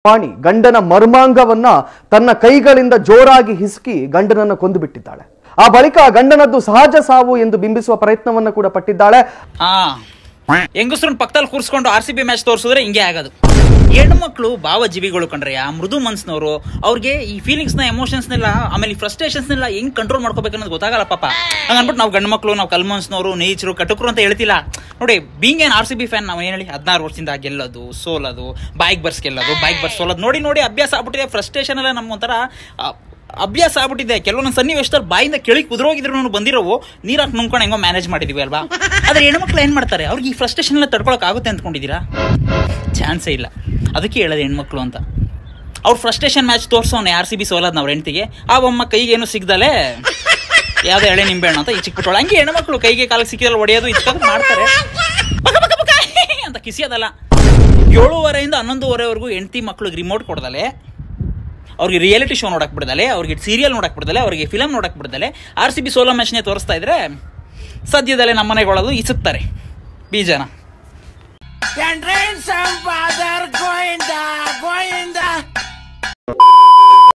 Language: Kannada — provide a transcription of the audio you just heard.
ವಾಣಿ ಗಂಡನ ಮರ್ಮಾಂಗವನ್ನ ತನ್ನ ಕೈಗಳಿಂದ ಜೋರಾಗಿ ಹಿಸುಕಿ ಗಂಡನನ್ನು ಕೊಂದು ಬಿಟ್ಟಿದ್ದಾಳೆ. ಆ ಬಳಿಕ ಗಂಡನದ್ದು ಸಹಜ ಸಾವು ಎಂದು ಬಿಂಬಿಸುವ ಪ್ರಯತ್ನವನ್ನ ಕೂಡ ಪಟ್ಟಿದ್ದಾಳೆ. ಹೆಂಗಸ್ರನ್ನ ಪಕ್ಕದಲ್ಲಿ ಕೂರಿಸ್ಕೊಂಡು RCB ಮ್ಯಾಚ್ ತೋರಿಸಿದ್ರೆ ಹಿಂಗೆ ಆಗೋದು. ಹೆಣ್ಣು ಮಕ್ಕಳು ಭಾವಜೀವಿಗಳು ಕಂಡ್ರೆ ಆ ಮೃದು ಮನ್ಸ್ನವರು, ಅವ್ರಿಗೆ ಈ ಫೀಲಿಂಗ್ಸ್ನ ಎಮೋಷನ್ಸ್ನೆಲ್ಲ ಆಮೇಲೆ ಫ್ರಸ್ಟ್ರೇಷನ್ಸ್ನೆಲ್ಲ ಹೆಂಗ್ ಕಂಟ್ರೋಲ್ ಮಾಡ್ಕೋಬೇಕು ಅನ್ನೋದು ಗೊತ್ತಾಗಲ್ಲ ಪಾಪ. ಹಂಗನ್ಬಿಟ್ಟು ನಾವು ಗಂಡು ಮಕ್ಕಳು, ನಾವು ಕಲ್ಮನ್ಸ್ನವರು, ನೇಚರು, ಕಟುಕರು ಅಂತ ಹೇಳ್ತಿಲ್ಲ ನೋಡಿ. ಬೀಂಗ್ ಏನ್ RCB ಫ್ಯಾನ್ ನಾವು ಏನು ಹೇಳಿ 16 ವರ್ಷದಿಂದ ಗೆಲ್ಲೋದು, ಸೋಲೋದು, ಬೈಕ್ ಬರ್ಸ್ ಗೆಲ್ಲೋದು, ಬೈಕ್ ಬರ್ಸ್ ಸೋಲೋದು ನೋಡಿ ನೋಡಿ ಅಭ್ಯಾಸ ಆಗ್ಬಿಟ್ಟಿದೆ. ಫ್ರಸ್ಟ್ರೇಷನ್ ಎಲ್ಲ ನಮ್ಗೊಂಥರ ಅಭ್ಯಾಸ ಆಗ್ಬಿಟ್ಟಿದೆ. ಕೆಲವೊಂದು ಸನ್ನಿವೇಶದಲ್ಲಿ ಬಾಯಿಂದ ಕೆಳಗೆ ಕುದುರೋಗಿದ್ರು ಬಂದಿರೋವು ನೀರಾಕ್ ನುಂಗ್ಕೊಂಡು ಹೆಂಗೋ ಮ್ಯಾನೇಜ್ ಮಾಡಿದೀವಿ ಅಲ್ವಾ. ಆದ್ರೆ ಹೆಣ್ಮಕ್ಳು ಏನ್ ಮಾಡ್ತಾರೆ, ಅವ್ರಿಗೆ ಈ ಫ್ರಸ್ಟ್ರೇಷನ್ ಎಲ್ಲ ತಡ್ಕೊಳಕ್ ಆಗುತ್ತೆ ಅಂದ್ಕೊಂಡಿದ್ದೀರಾ? ಚಾನ್ಸೇ ಇಲ್ಲ. ಅದಕ್ಕೆ ಹೇಳೋದು ಹೆಣ್ಮಕ್ಳು ಅಂತ. ಅವ್ರು ಫ್ರಸ್ಟ್ರೇಷನ್ ಮ್ಯಾಚ್ ತೋರ್ಸೋನೆ RCB ಸೋಲೋದು ಅವ್ರ ಹೆಂಡತಿಗೆ, ಆ ಅಮ್ಮ ಕೈಗೇನು ಸಿಗ್ದಲೆ ಯಾವ್ದೋ ಎಳೆ ನಿಂಬೆಹಣ್ಣು ಅಂತ ಈಚಿಕ್ಬಿಟ್ಟೋಳ. ಹಂಗೆ ಹೆಣ್ಮಕ್ಳು ಕೈಗೆ ಕಾಲಿಗೆ ಸಿಕ್ಕಿದಲ್ಲಿ ಹೊಡೆಯೋದು ಇಚ್ಕೊಂಡು ಮಾಡ್ತಾರೆ ಅಂತ ಕಿಸಿಯೋದಲ್ಲ. 7:30 11:30ವರೆಗೂ ಹೆಂಡತಿ ಮಕ್ಳಿಗೆ ರಿಮೋಟ್ ಕೊಡ್ದಲೆ, ಅವ್ರಿಗೆ ರಿಯಾಲಿಟಿ ಶೋ ನೋಡಕ್ ಬಿಡ್ದಲೆ, ಅವ್ರಿಗೆ ಸೀರಿಯಲ್ ನೋಡಕ್ ಬಿಡ್ದಲೆ, ಅವ್ರಿಗೆ ಫಿಲಮ್ ನೋಡಕ್ ಬಿಡ್ದಲೆ RCB ಸೋಲೋ ಮ್ಯಾಚ್ನೇ ತೋರಿಸ್ತಾ ಇದ್ರೆ ಸದ್ಯದಲ್ಲೇ ನಮ್ಮ ಮನೆಗೊಳ್ಳೋದು ಇಸುತ್ತಾರೆ ಬೀಜನ.